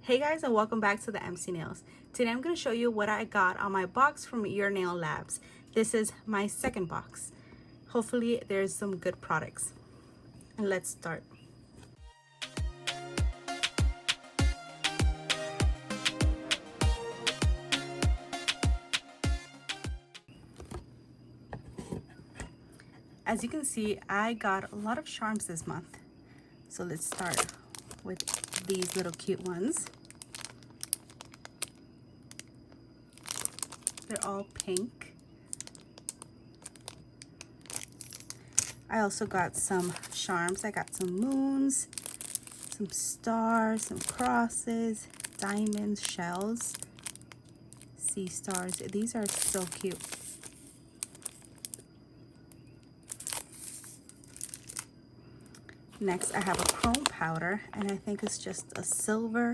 Hey guys, and welcome back to the MC Nails. Today I'm going to show you what I got on my box from Your Nail Labs. This is my second box. Hopefully there's some good products. And let's start. As you can see, I got a lot of charms this month. So let's start with these little cute ones. They're all pink. I also got some charms. I got some moons, some stars, some crosses, diamonds, shells, sea stars. These are so cute. Next, I have a chrome powder, and I think it's just a silver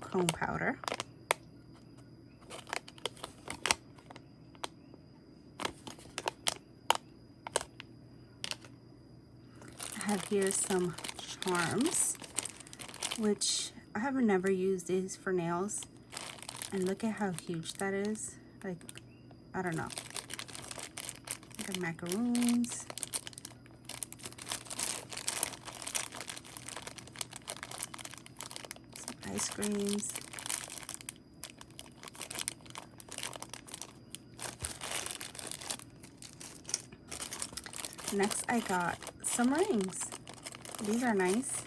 chrome powder. I have here some charms, which I have never used these for nails. And look at how huge that is. Like, I don't know. The macaroons. Some ice creams. Next, I got some rings. These are nice.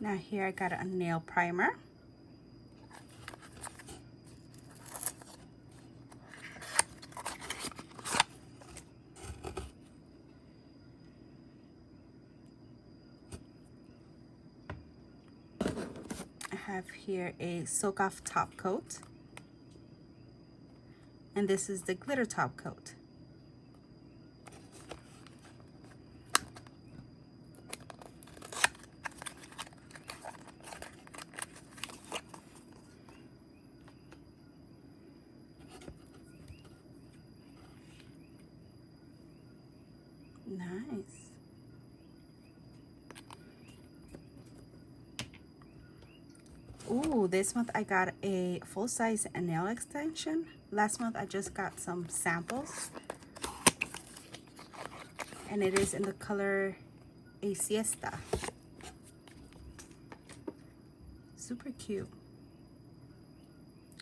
Now here I got a nail primer. I have here a soak off top coat. And this is the glitter top coat. Nice. Ooh, this month I got a full-size nail extension. Last month I just got some samples. And it is in the color A Siesta. Super cute.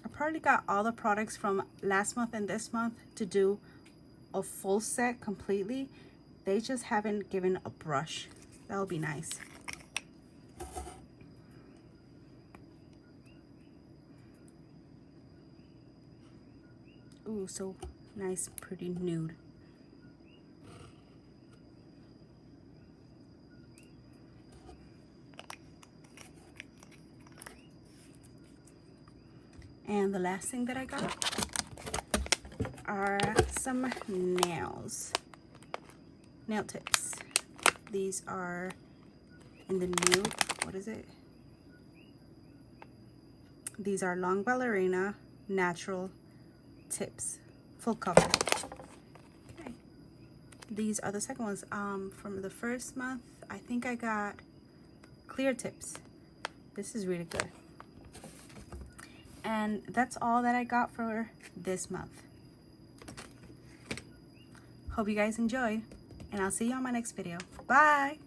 I probably got all the products from last month and this month to do a full set completely. They just haven't given a brush. That would be nice. Ooh, so nice, pretty nude. And the last thing that I got are some nails. Nail tips. These are in the new, what is it? These are long ballerina natural tips, full cover. Okay. These are the second ones. From the first month, I think I got clear tips. This is really good. And that's all that I got for this month. Hope you guys enjoy. And I'll see you on my next video. Bye!